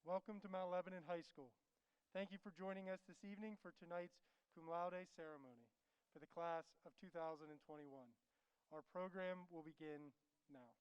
Welcome to Mount Lebanon High School. Thank you for joining us this evening for tonight's Cum Laude ceremony for the class of 2021. Our program will begin now.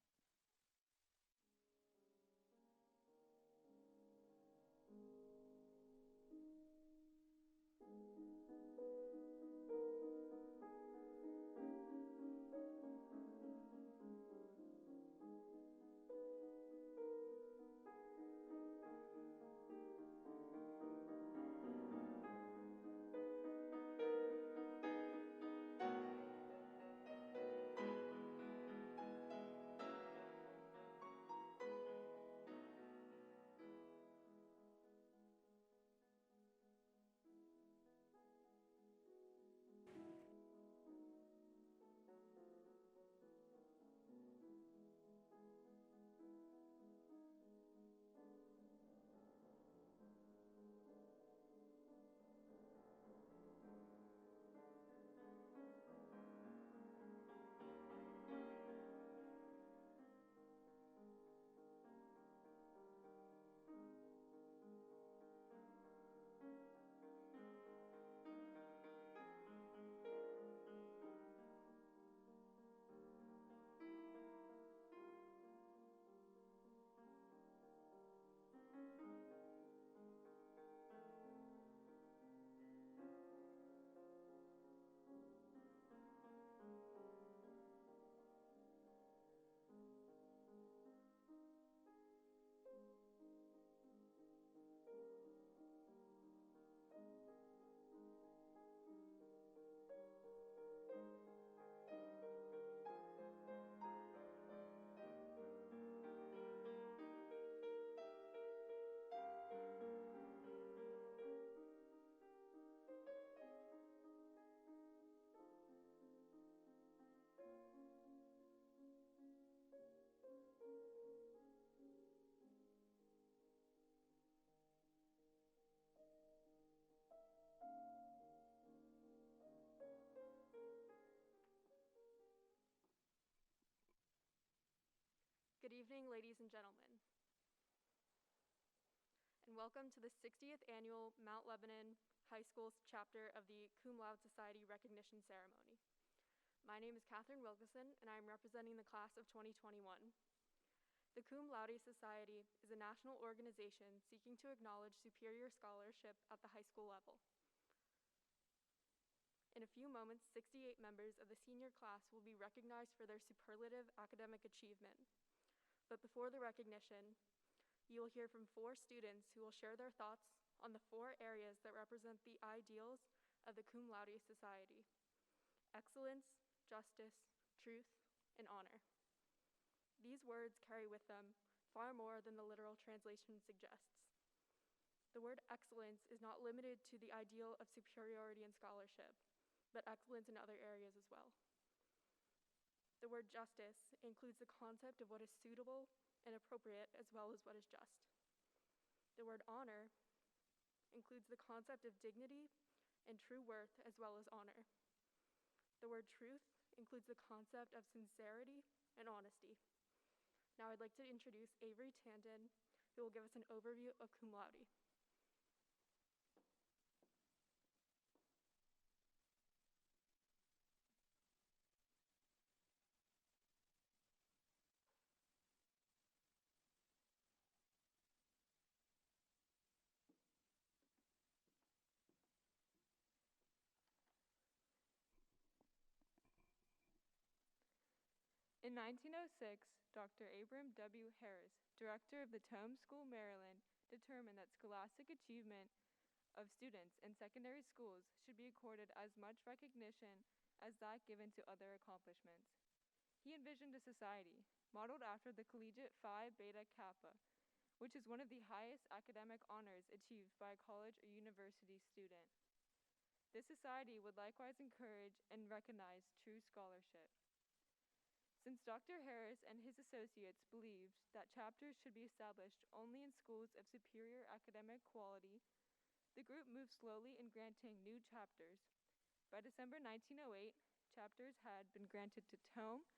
Good evening, ladies and gentlemen, and welcome to the 60th Annual Mount Lebanon High School's chapter of the Cum Laude Society recognition ceremony. My name is Catherine Wilkeson, and I am representing the class of 2021. The Cum Laude Society is a national organization seeking to acknowledge superior scholarship at the high school level. In a few moments, 68 members of the senior class will be recognized for their superlative academic achievement. But before the recognition, you will hear from 4 students who will share their thoughts on the 4 areas that represent the ideals of the Cum Laude Society: excellence, justice, truth, and honor. These words carry with them far more than the literal translation suggests. The word excellence is not limited to the ideal of superiority in scholarship, but excellence in other areas as well. The word justice includes the concept of what is suitable and appropriate as well as what is just. The word honor includes the concept of dignity and true worth as well as honor. The word truth includes the concept of sincerity and honesty. Now I'd like to introduce Avery Tandon, who will give us an overview of Cum Laude. In 1906, Dr. Abram W. Harris, director of the Tome School, Maryland, determined that scholastic achievement of students in secondary schools should be accorded as much recognition as that given to other accomplishments. He envisioned a society modeled after the collegiate Phi Beta Kappa, which is one of the highest academic honors achieved by a college or university student. This society would likewise encourage and recognize true scholarship. Since Dr. Harris and his associates believed that chapters should be established only in schools of superior academic quality, the group moved slowly in granting new chapters. By December 1908, chapters had been granted to Tome,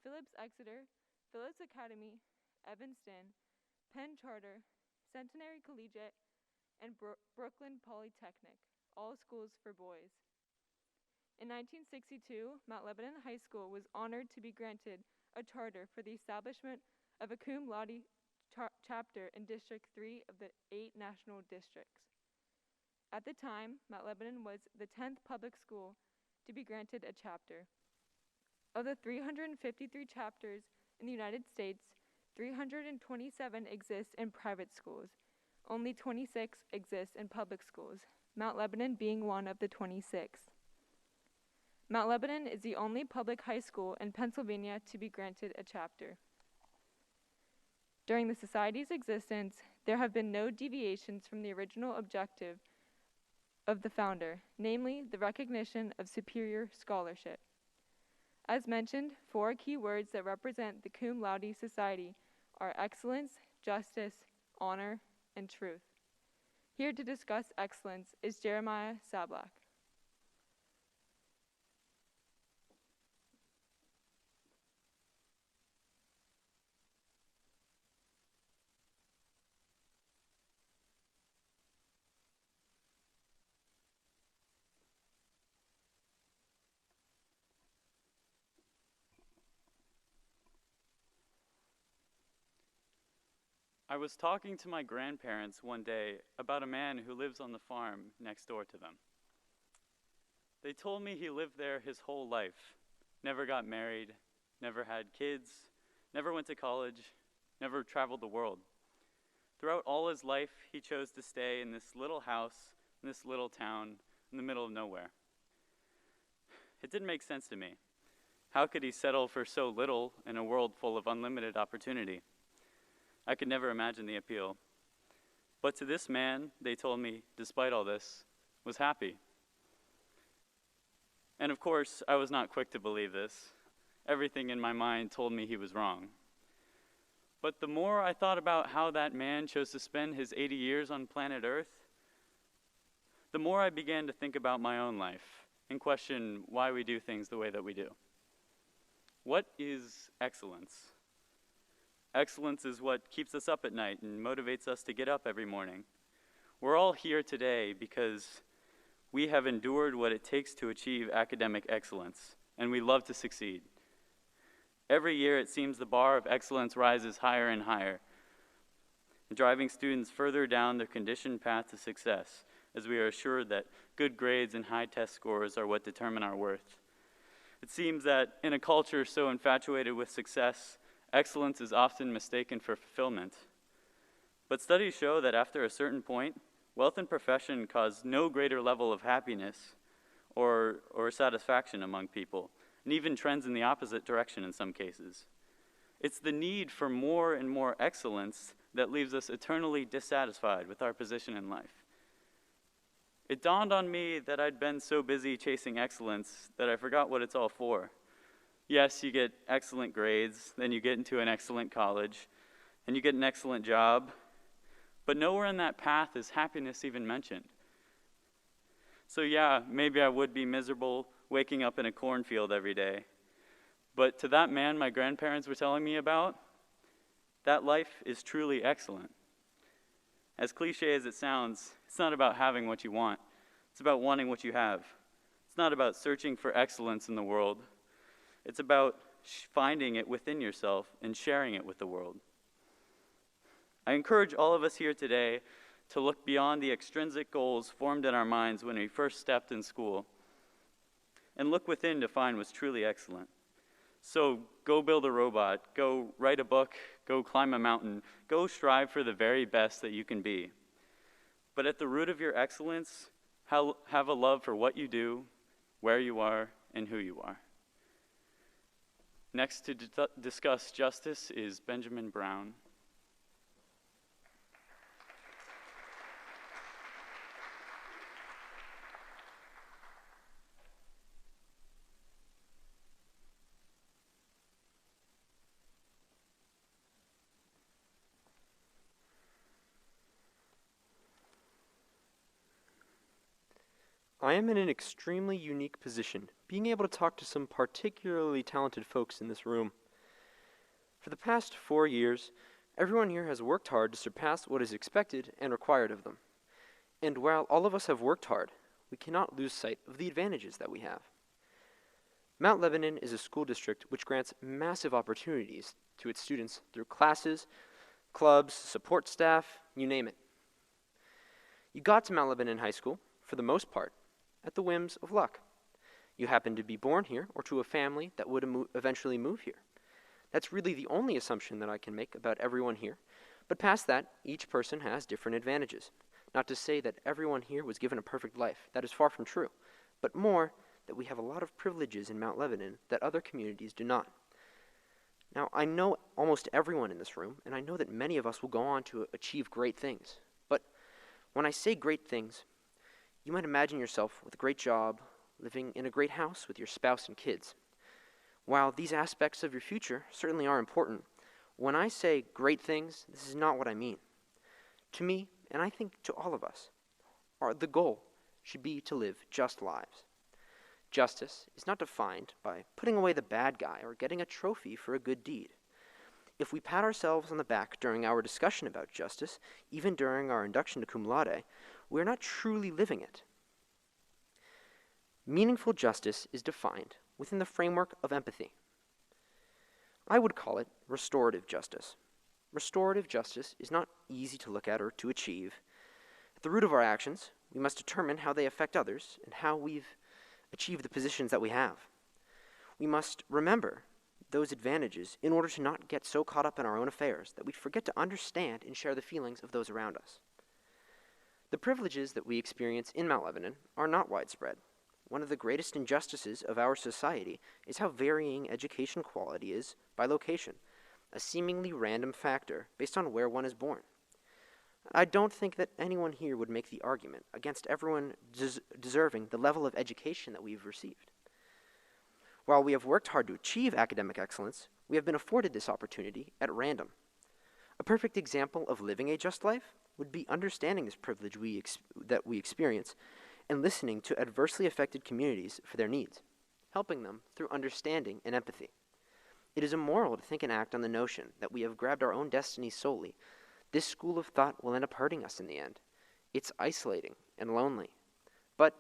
Phillips Exeter, Phillips Academy, Evanston, Penn Charter, Centenary Collegiate, and Brooklyn Polytechnic, all schools for boys. In 1962, Mount Lebanon High School was honored to be granted a charter for the establishment of a Cum Laude chapter in District 3 of the 8 national districts. At the time, Mount Lebanon was the 10th public school to be granted a chapter. Of the 353 chapters in the United States, 327 exist in private schools. Only 26 exist in public schools, Mount Lebanon being one of the 26. Mount Lebanon is the only public high school in Pennsylvania to be granted a chapter. During the Society's existence, there have been no deviations from the original objective of the founder, namely the recognition of superior scholarship. As mentioned, 4 key words that represent the Cum Laude Society are excellence, justice, honor, and truth. Here to discuss excellence is Jeremiah Sablack. I was talking to my grandparents one day about a man who lives on the farm next door to them. They told me he lived there his whole life, never got married, never had kids, never went to college, never traveled the world. Throughout all his life, he chose to stay in this little house, in this little town, in the middle of nowhere. It didn't make sense to me. How could he settle for so little in a world full of unlimited opportunity? I could never imagine the appeal. But to this man, they told me, despite all this, was happy. And of course, I was not quick to believe this. Everything in my mind told me he was wrong. But the more I thought about how that man chose to spend his 80 years on planet Earth, the more I began to think about my own life and question why we do things the way that we do. What is excellence? Excellence is what keeps us up at night and motivates us to get up every morning. We're all here today because we have endured what it takes to achieve academic excellence, and we love to succeed. Every year, it seems the bar of excellence rises higher and higher, driving students further down their conditioned path to success, as we are assured that good grades and high test scores are what determine our worth. It seems that in a culture so infatuated with success, excellence is often mistaken for fulfillment. But studies show that after a certain point, wealth and profession cause no greater level of happiness or satisfaction among people, and even trends in the opposite direction in some cases. It's the need for more and more excellence that leaves us eternally dissatisfied with our position in life. It dawned on me that I'd been so busy chasing excellence that I forgot what it's all for. Yes, you get excellent grades, then you get into an excellent college, and you get an excellent job, but nowhere in that path is happiness even mentioned. So yeah, maybe I would be miserable waking up in a cornfield every day, but to that man my grandparents were telling me about, that life is truly excellent. As cliche as it sounds, it's not about having what you want, it's about wanting what you have. It's not about searching for excellence in the world. It's about finding it within yourself and sharing it with the world. I encourage all of us here today to look beyond the extrinsic goals formed in our minds when we first stepped in school and look within to find what's truly excellent. So go build a robot, go write a book, go climb a mountain, go strive for the very best that you can be. But at the root of your excellence, have a love for what you do, where you are, and who you are. Next to discuss justice is Benjamin Brown. I am in an extremely unique position, being able to talk to some particularly talented folks in this room. For the past 4 years, Everyone here has worked hard to surpass what is expected and required of them. And while all of us have worked hard, we cannot lose sight of the advantages that we have. Mount Lebanon is a school district which grants massive opportunities to its students through classes, clubs, support staff, you name it. You got to Mount Lebanon High School, for the most part, at the whims of luck. You happened to be born here or to a family that would eventually move here. That's really the only assumption that I can make about everyone here. But past that, each person has different advantages. Not to say that everyone here was given a perfect life. That is far from true. But more, that we have a lot of privileges in Mount Lebanon that other communities do not. Now, I know almost everyone in this room, and I know that many of us will go on to achieve great things. But when I say great things, you might imagine yourself with a great job, living in a great house with your spouse and kids. While these aspects of your future certainly are important, when I say great things, this is not what I mean. To me, and I think to all of us, the goal should be to live just lives. Justice is not defined by putting away the bad guy or getting a trophy for a good deed. If we pat ourselves on the back during our discussion about justice, even during our induction to Cum Laude, we are not truly living it. Meaningful justice is defined within the framework of empathy. I would call it restorative justice. Restorative justice is not easy to look at or to achieve. At the root of our actions, we must determine how they affect others and how we've achieved the positions that we have. We must remember those advantages in order to not get so caught up in our own affairs that we forget to understand and share the feelings of those around us. The privileges that we experience in Mount Lebanon are not widespread. One of the greatest injustices of our society is how varying education quality is by location, a seemingly random factor based on where one is born. I don't think that anyone here would make the argument against everyone deserving the level of education that we've received. While we have worked hard to achieve academic excellence, we have been afforded this opportunity at random. A perfect example of living a just life would be understanding this privilege that we experience and listening to adversely affected communities for their needs, helping them through understanding and empathy. It is immoral to think and act on the notion that we have grabbed our own destiny solely. This school of thought will end up hurting us in the end. It's isolating and lonely. But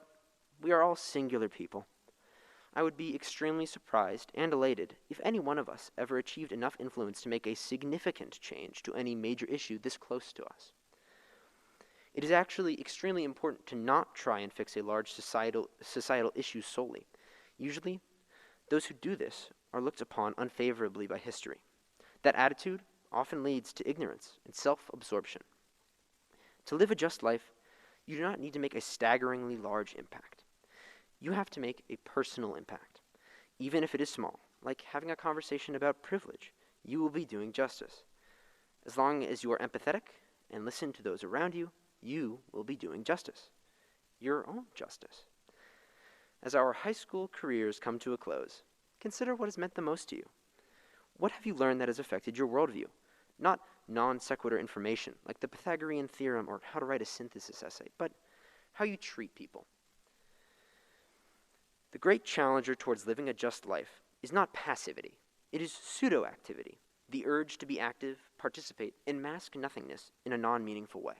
we are all singular people. I would be extremely surprised and elated if any one of us ever achieved enough influence to make a significant change to any major issue this close to us. It is actually extremely important to not try and fix a large societal issue solely. Usually, those who do this are looked upon unfavorably by history. That attitude often leads to ignorance and self-absorption. To live a just life, you do not need to make a staggeringly large impact. You have to make a personal impact. Even if it is small, like having a conversation about privilege, you will be doing justice. As long as you are empathetic and listen to those around you, you will be doing justice. Your own justice. As our high school careers come to a close, consider what has meant the most to you. What have you learned that has affected your worldview? Not non sequitur information, like the Pythagorean theorem or how to write a synthesis essay, but how you treat people. The great challenger towards living a just life is not passivity. It is pseudo-activity, the urge to be active, participate, and mask nothingness in a non-meaningful way.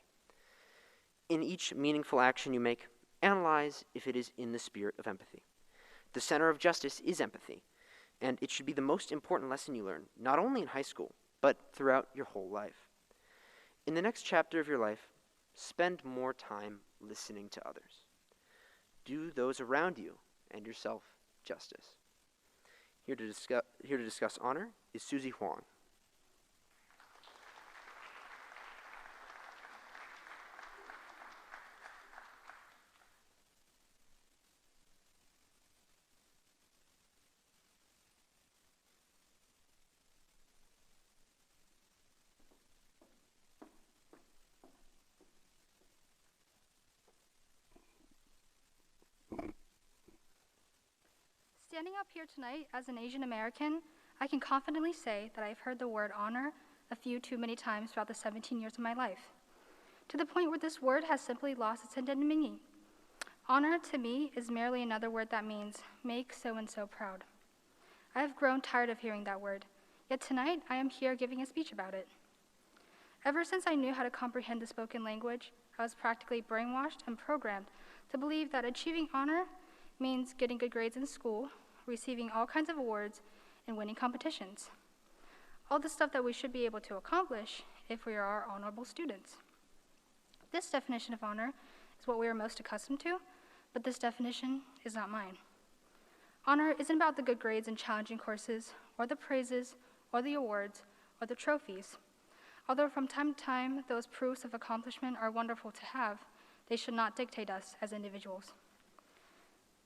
In each meaningful action you make, analyze if it is in the spirit of empathy. The center of justice is empathy, and it should be the most important lesson you learn, not only in high school, but throughout your whole life. In the next chapter of your life, spend more time listening to others. Do those around you and yourself justice. Here to discuss honor is Susie Huang. Standing up here tonight as an Asian American, I can confidently say that I've heard the word honor a few too many times throughout the 17 years of my life, to the point where this word has simply lost its intended meaning. Honor to me is merely another word that means make so-and-so proud. I have grown tired of hearing that word, yet tonight I am here giving a speech about it. Ever since I knew how to comprehend the spoken language, I was practically brainwashed and programmed to believe that achieving honor means getting good grades in school, receiving all kinds of awards, and winning competitions. All the stuff that we should be able to accomplish if we are honorable students. This definition of honor is what we are most accustomed to, but this definition is not mine. Honor isn't about the good grades in challenging courses, or the praises, or the awards, or the trophies. Although from time to time those proofs of accomplishment are wonderful to have, they should not dictate us as individuals.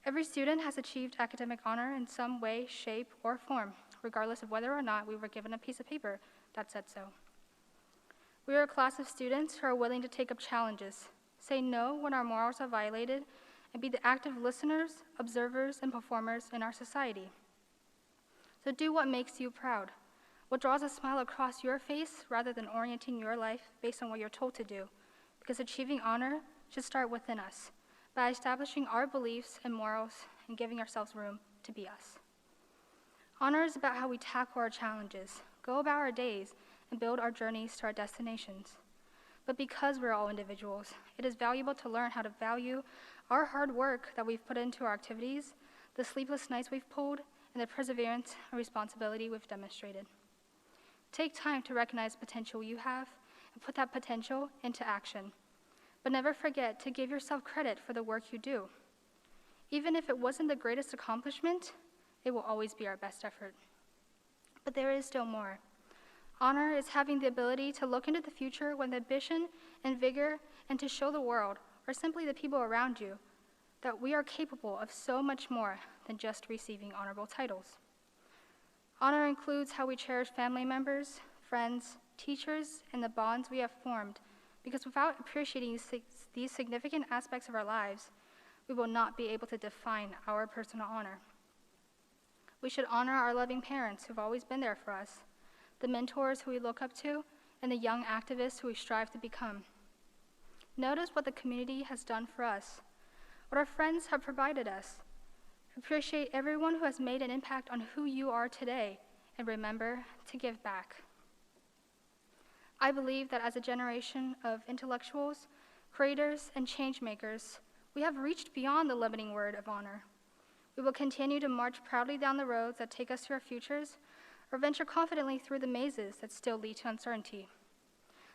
Every student has achieved academic honor in some way, shape, or form, regardless of whether or not we were given a piece of paper that said so. We are a class of students who are willing to take up challenges, say no when our morals are violated, and be the active listeners, observers, and performers in our society. So do what makes you proud, what draws a smile across your face rather than orienting your life based on what you're told to do, because achieving honor should start within us, by establishing our beliefs and morals and giving ourselves room to be us. Honor is about how we tackle our challenges, go about our days, and build our journeys to our destinations. But because we're all individuals, it is valuable to learn how to value our hard work that we've put into our activities, the sleepless nights we've pulled, and the perseverance and responsibility we've demonstrated. Take time to recognize the potential you have and put that potential into action. But never forget to give yourself credit for the work you do. Even if it wasn't the greatest accomplishment, it will always be our best effort. But there is still more. Honor is having the ability to look into the future with ambition and vigor and to show the world, or simply the people around you, that we are capable of so much more than just receiving honorable titles. Honor includes how we cherish family members, friends, teachers, and the bonds we have formed, because without appreciating these significant aspects of our lives, we will not be able to define our personal honor. We should honor our loving parents who've always been there for us, the mentors who we look up to, and the young activists who we strive to become. Notice what the community has done for us, what our friends have provided us. Appreciate everyone who has made an impact on who you are today, and remember to give back. I believe that as a generation of intellectuals, creators, and change makers, we have reached beyond the limiting word of honor. We will continue to march proudly down the roads that take us to our futures, or venture confidently through the mazes that still lead to uncertainty.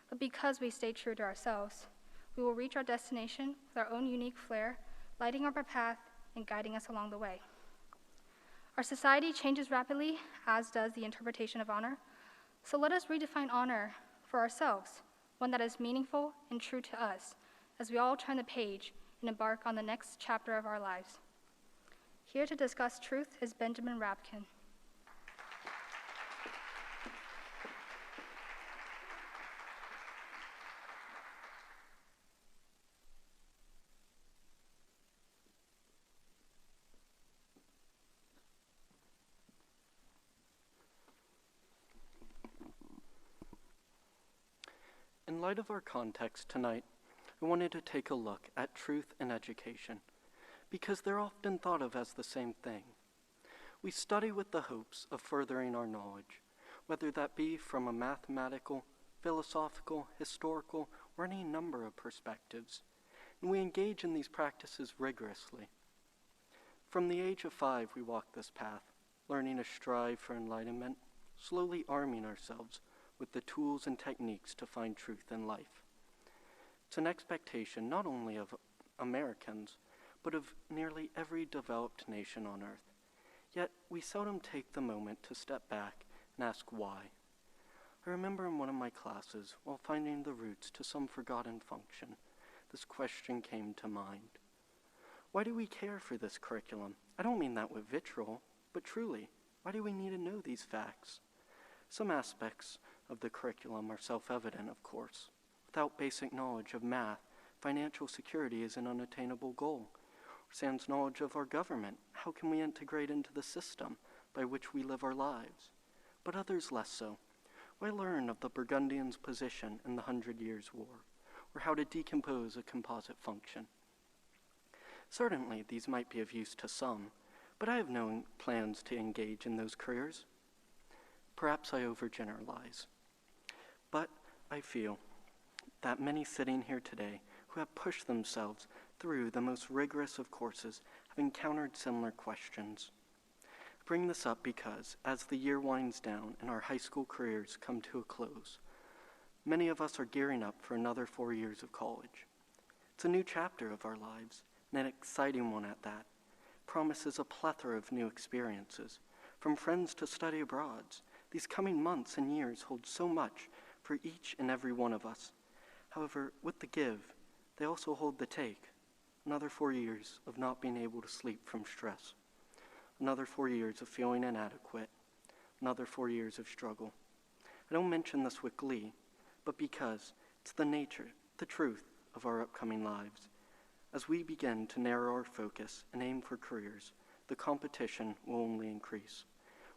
But because we stay true to ourselves, we will reach our destination with our own unique flair, lighting up our path and guiding us along the way. Our society changes rapidly, as does the interpretation of honor. So let us redefine honor for ourselves, one that is meaningful and true to us, as we all turn the page and embark on the next chapter of our lives. Here to discuss truth is Benjamin Rabkin. In light of our context tonight, I wanted to take a look at truth and education, because they're often thought of as the same thing. We study with the hopes of furthering our knowledge, whether that be from a mathematical, philosophical, historical, or any number of perspectives, and we engage in these practices rigorously. From the age of 5, we walk this path, learning to strive for enlightenment, slowly arming ourselves with the tools and techniques to find truth in life. It's an expectation not only of Americans, but of nearly every developed nation on earth. Yet we seldom take the moment to step back and ask why. I remember in one of my classes, while finding the roots to some forgotten function, this question came to mind. Why do we care for this curriculum? I don't mean that with vitriol, but truly, why do we need to know these facts? Some aspects of the curriculum are self-evident, of course. Without basic knowledge of math, financial security is an unattainable goal. Sans knowledge of our government, how can we integrate into the system by which we live our lives? But others less so. Why learn of the Burgundians' position in the 100 Years' War, or how to decompose a composite function? Certainly, these might be of use to some, but I have no plans to engage in those careers. Perhaps I overgeneralize. But I feel that many sitting here today who have pushed themselves through the most rigorous of courses have encountered similar questions. I bring this up because, as the year winds down and our high school careers come to a close, many of us are gearing up for another 4 years of college. It's a new chapter of our lives, and an exciting one at that. It promises a plethora of new experiences, from friends to study abroads. These coming months and years hold so much for each and every one of us. However, with the give, they also hold the take. Another 4 years of not being able to sleep from stress. Another 4 years of feeling inadequate. Another 4 years of struggle. I don't mention this with glee, but because it's the nature, the truth of our upcoming lives. As we begin to narrow our focus and aim for careers, the competition will only increase.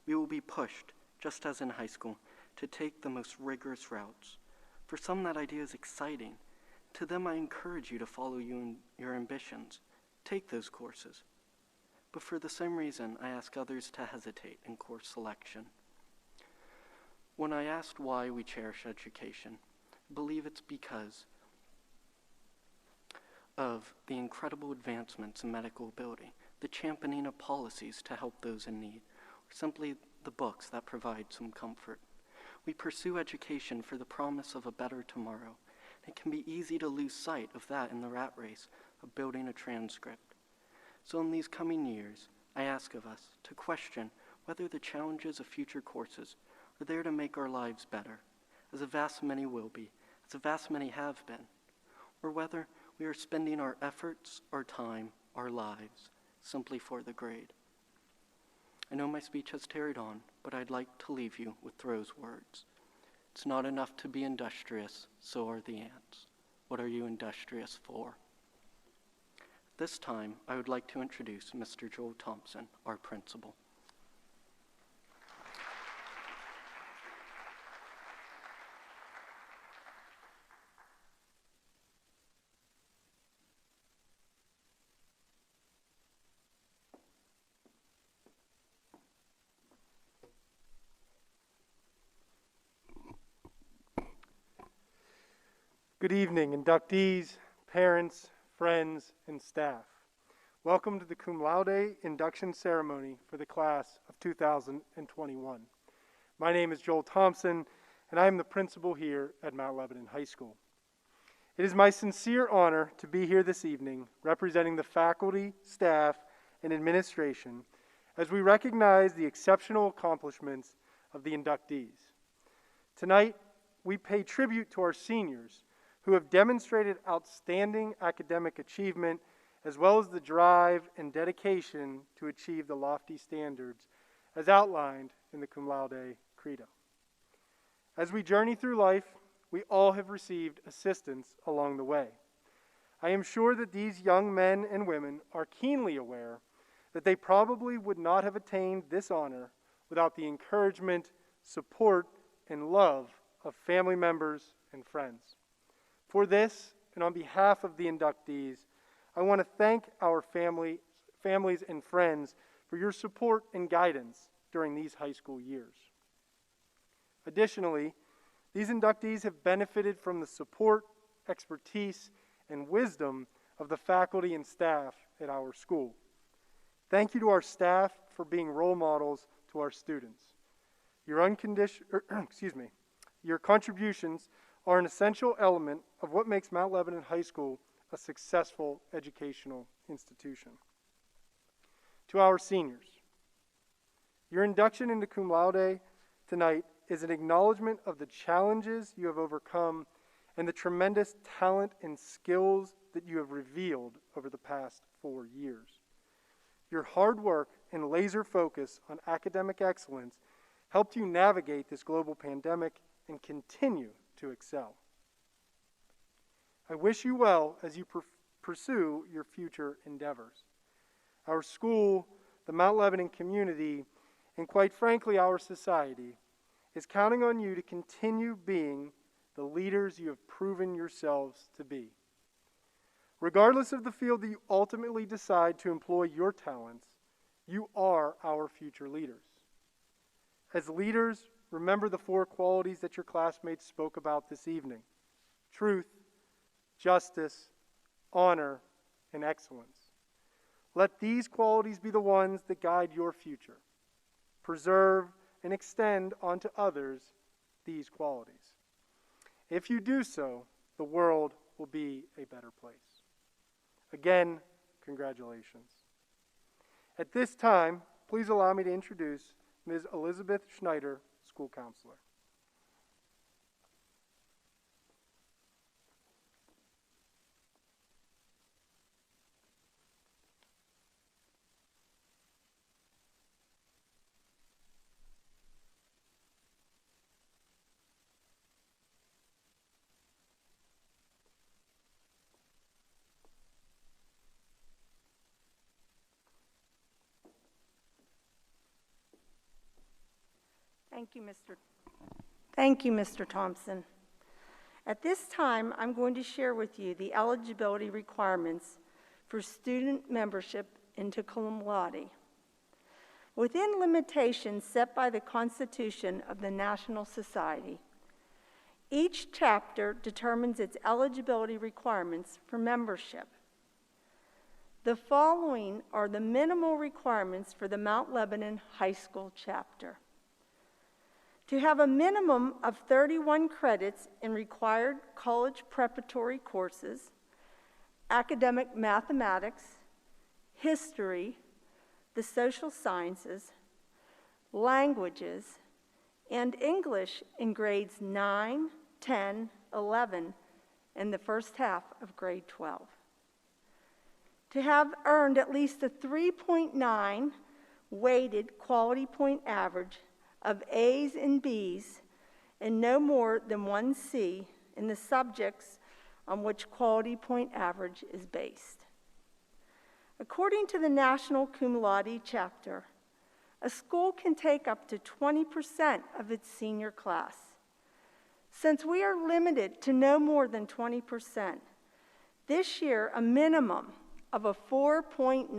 We will be pushed, just as in high school, to take the most rigorous routes. For some, that idea is exciting. To them, I encourage you to follow your ambitions. Take those courses. But for the same reason, I ask others to hesitate in course selection. When I asked why we cherish education, I believe it's because of the incredible advancements in medical ability, the championing of policies to help those in need, or simply the books that provide some comfort. We pursue education for the promise of a better tomorrow. It can be easy to lose sight of that in the rat race of building a transcript. So in these coming years, I ask of us to question whether the challenges of future courses are there to make our lives better, as a vast many will be, as a vast many have been, or whether we are spending our efforts, our time, our lives simply for the grade. I know my speech has tarried on, but I'd like to leave you with Thoreau's words. It's not enough to be industrious, so are the ants. What are you industrious for? This time, I would like to introduce Mr. Joel Thompson, our principal. Good evening, inductees, parents, friends, and staff. Welcome to the Cum Laude induction ceremony for the class of 2021. My name is Joel Thompson, and I am the principal here at Mount Lebanon High School. It is my sincere honor to be here this evening representing the faculty, staff, and administration as we recognize the exceptional accomplishments of the inductees. Tonight, we pay tribute to our seniors who have demonstrated outstanding academic achievement as well as the drive and dedication to achieve the lofty standards as outlined in the Cum Laude Credo. As we journey through life, we all have received assistance along the way. I am sure that these young men and women are keenly aware that they probably would not have attained this honor without the encouragement, support, and love of family members and friends. For this, and on behalf of the inductees, I want to thank our families and friends for your support and guidance during these high school years. Additionally, these inductees have benefited from the support, expertise, and wisdom of the faculty and staff at our school. Thank you to our staff for being role models to our students. Your contributions are an essential element of what makes Mount Lebanon High School a successful educational institution. To our seniors, your induction into Cum Laude tonight is an acknowledgement of the challenges you have overcome and the tremendous talent and skills that you have revealed over the past 4 years. Your hard work and laser focus on academic excellence helped you navigate this global pandemic and continue to excel. I wish you well as you pursue your future endeavors. Our school, the Mount Lebanon community, and quite frankly our society is counting on you to continue being the leaders you have proven yourselves to be. Regardless of the field that you ultimately decide to employ your talents, you are our future leaders. As leaders, remember the 4 qualities that your classmates spoke about this evening: truth, justice, honor, and excellence. Let these qualities be the ones that guide your future. Preserve and extend onto others these qualities. If you do so, the world will be a better place. Again, congratulations. At this time, please allow me to introduce Ms. Elizabeth Schneider, School Counselor. Thank you, Mr. Thompson. At this time, I'm going to share with you the eligibility requirements for student membership into Cum Laude. Within limitations set by the Constitution of the National Society, each chapter determines its eligibility requirements for membership. The following are the minimal requirements for the Mount Lebanon High School chapter. To have a minimum of 31 credits in required college preparatory courses, academic mathematics, history, the social sciences, languages, and English in grades 9, 10, 11, and the first half of grade 12. To have earned at least a 3.9 weighted quality point average of A's and B's and no more than 1 C in the subjects on which quality point average is based. According to the National Cum Laude chapter, a school can take up to 20% of its senior class. Since we are limited to no more than 20%, this year a minimum of a 4.9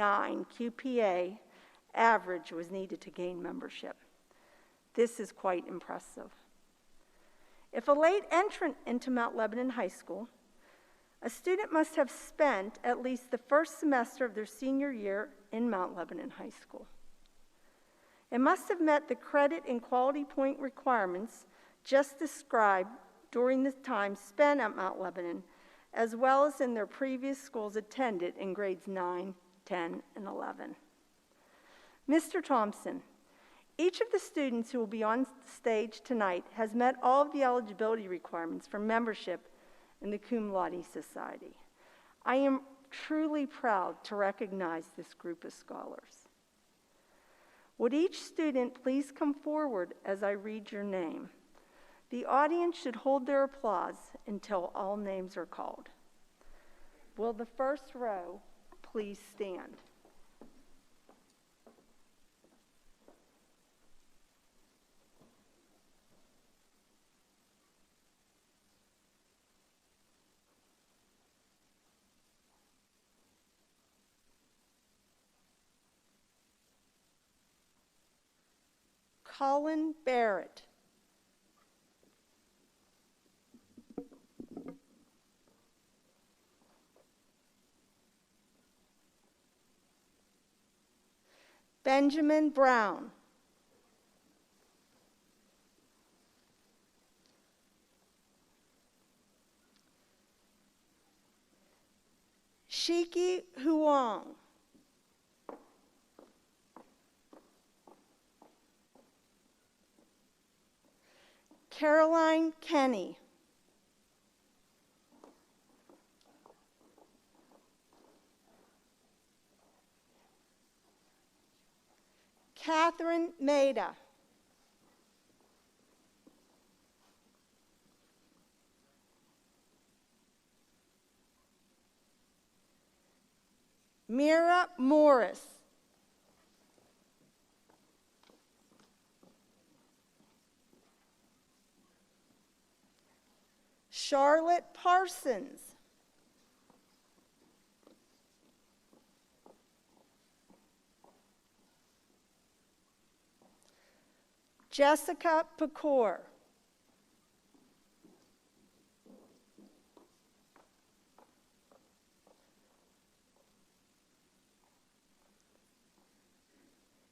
QPA average was needed to gain membership. This is quite impressive. If a late entrant into Mount Lebanon High School, a student must have spent at least the first semester of their senior year in Mount Lebanon High School. It must have met the credit and quality point requirements just described during the time spent at Mount Lebanon, as well as in their previous schools attended in grades 9, 10, and 11. Mr. Thompson, each of the students who will be on stage tonight has met all of the eligibility requirements for membership in the Cum Laude Society. I am truly proud to recognize this group of scholars. Would each student please come forward as I read your name? The audience should hold their applause until all names are called. Will the first row please stand? Colin Barrett. Benjamin Brown. Shiki Huang. Caroline Kenny. Catherine Maida. Mira Morris. Charlotte Parsons. Jessica Pecor.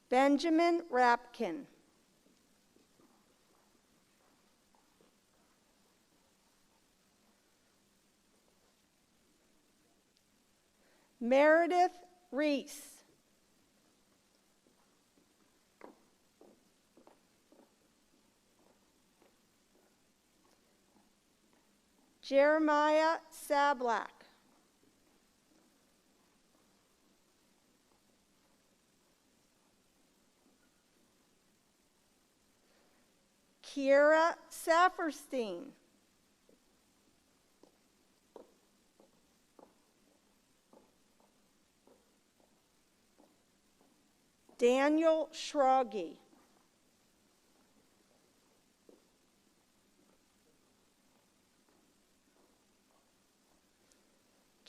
Benjamin Rapkin. Meredith Reese. Jeremiah Sablak. Kiera Saferstein. Daniel Schroggy.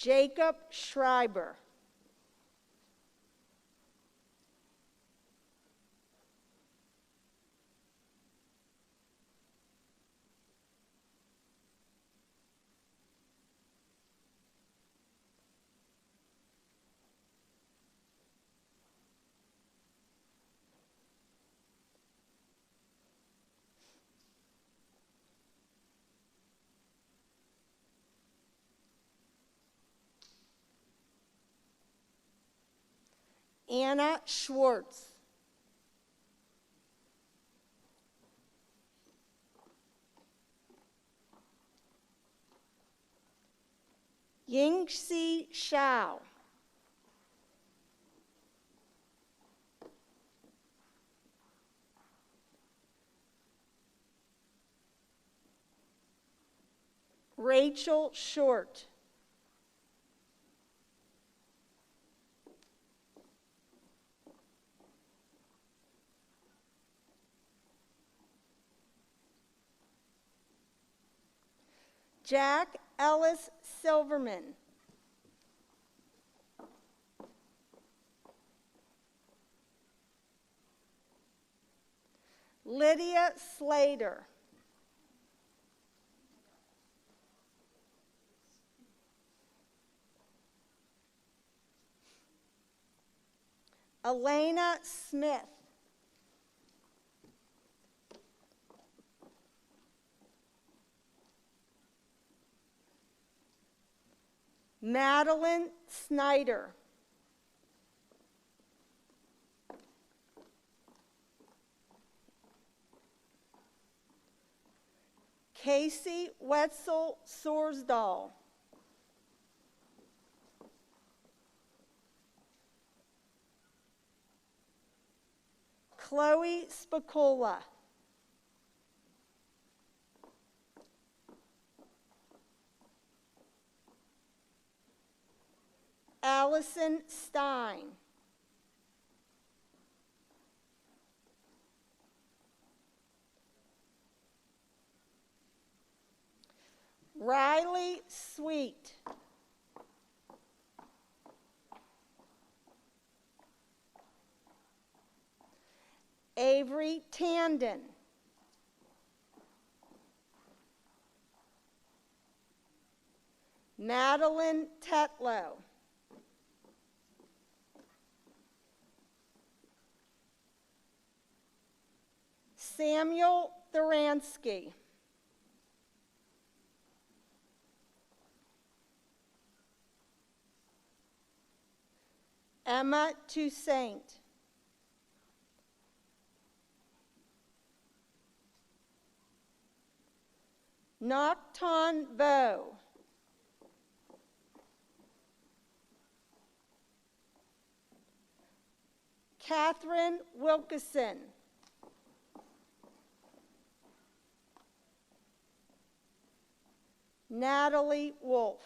Jacob Schreiber. Anna Schwartz. Yingxi Shao. Rachel Short. Jack Ellis Silverman. Lydia Slater. Elena Smith. Madeline Snyder. Casey Wetzel Sorsdahl. Chloe Spicola. Allison Stein. Riley Sweet. Avery Tandon. Madeline Tetlow. Samuel Thuransky. Emma Toussaint. Nocton Vo. Catherine Wilkeson. Natalie Wolf.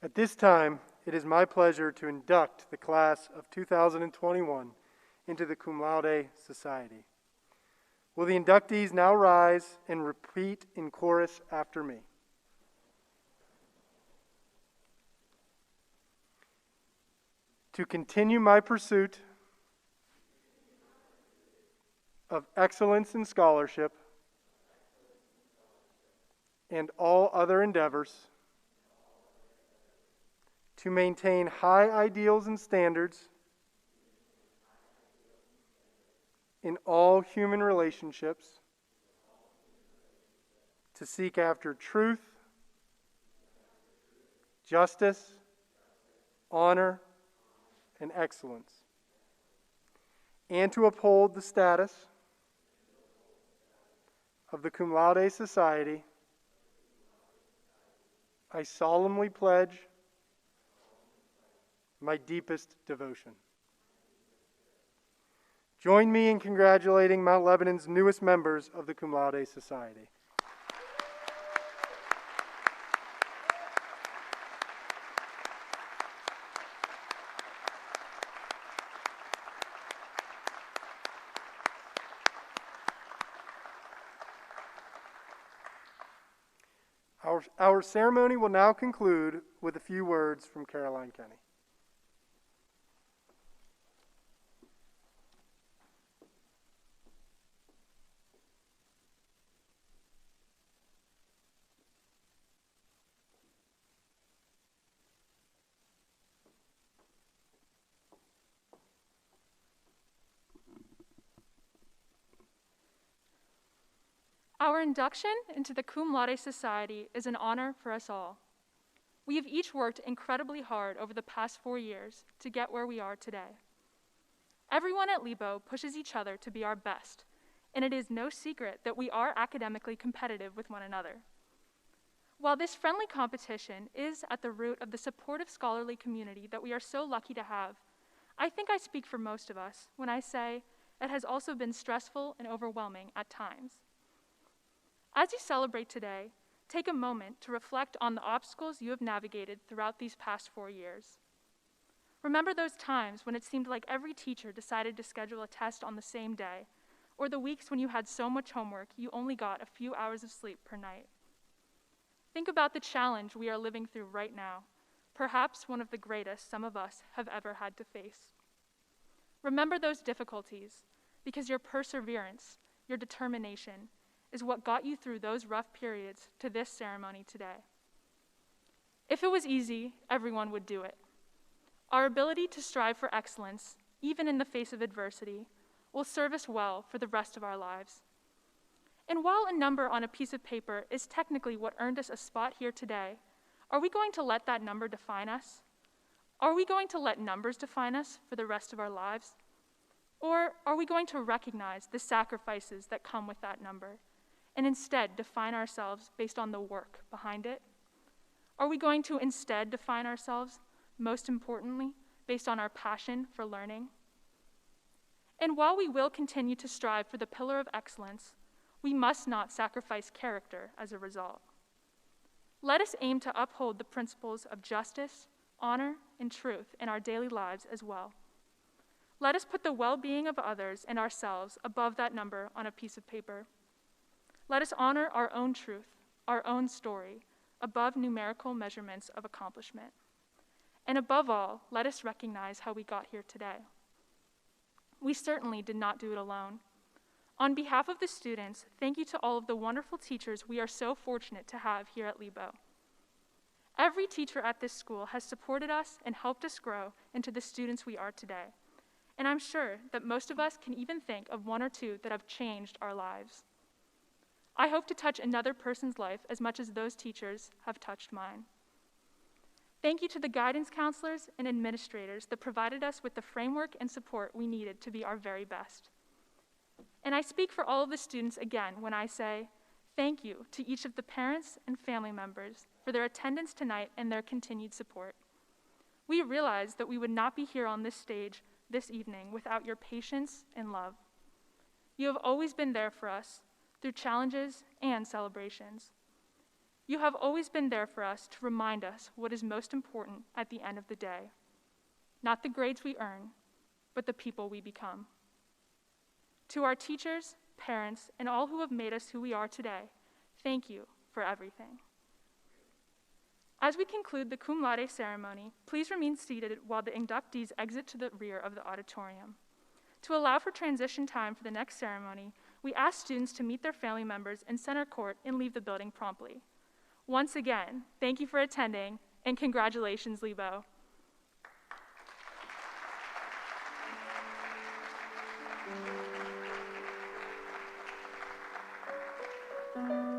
At this time, it is my pleasure to induct the class of 2021 into the Cum Laude Society. Will the inductees now rise and repeat in chorus after me? To continue my pursuit of excellence in scholarship and all other endeavors, to maintain high ideals and standards in all human relationships, to seek after truth, justice, honor, and excellence, and to uphold the status of the Cum Laude Society, I solemnly pledge my deepest devotion. Join me in congratulating Mount Lebanon's newest members of the Cum Laude Society. Our ceremony will now conclude with a few words from Caroline Kenny. Our induction into the Cum Laude Society is an honor for us all. We have each worked incredibly hard over the past 4 years to get where we are today. Everyone at Lebo pushes each other to be our best, and it is no secret that we are academically competitive with one another. While this friendly competition is at the root of the supportive scholarly community that we are so lucky to have, I think I speak for most of us when I say it has also been stressful and overwhelming at times. As you celebrate today, take a moment to reflect on the obstacles you have navigated throughout these past 4 years. Remember those times when it seemed like every teacher decided to schedule a test on the same day, or the weeks when you had so much homework you only got a few hours of sleep per night. Think about the challenge we are living through right now, perhaps one of the greatest some of us have ever had to face. Remember those difficulties, because your perseverance, your determination, is what got you through those rough periods to this ceremony today. If it was easy, everyone would do it. Our ability to strive for excellence, even in the face of adversity, will serve us well for the rest of our lives. And while a number on a piece of paper is technically what earned us a spot here today, are we going to let that number define us? Are we going to let numbers define us for the rest of our lives? Or are we going to recognize the sacrifices that come with that number, and instead define ourselves based on the work behind it? Are we going to instead define ourselves, most importantly, based on our passion for learning? And while we will continue to strive for the pillar of excellence, we must not sacrifice character as a result. Let us aim to uphold the principles of justice, honor, and truth in our daily lives as well. Let us put the well-being of others and ourselves above that number on a piece of paper. Let us honor our own truth, our own story, above numerical measurements of accomplishment. And above all, let us recognize how we got here today. We certainly did not do it alone. On behalf of the students, thank you to all of the wonderful teachers we are so fortunate to have here at Lebo. Every teacher at this school has supported us and helped us grow into the students we are today. And I'm sure that most of us can even think of one or two that have changed our lives. I hope to touch another person's life as much as those teachers have touched mine. Thank you to the guidance counselors and administrators that provided us with the framework and support we needed to be our very best. And I speak for all of the students again when I say thank you to each of the parents and family members for their attendance tonight and their continued support. We realize that we would not be here on this stage this evening without your patience and love. You have always been there for us through challenges and celebrations. You have always been there for us to remind us what is most important at the end of the day. Not the grades we earn, but the people we become. To our teachers, parents, and all who have made us who we are today, thank you for everything. As we conclude the Cum Laude ceremony, please remain seated while the inductees exit to the rear of the auditorium. To allow for transition time for the next ceremony, we ask students to meet their family members in center court and leave the building promptly. Once again, thank you for attending, and congratulations, Lebo. Thank you.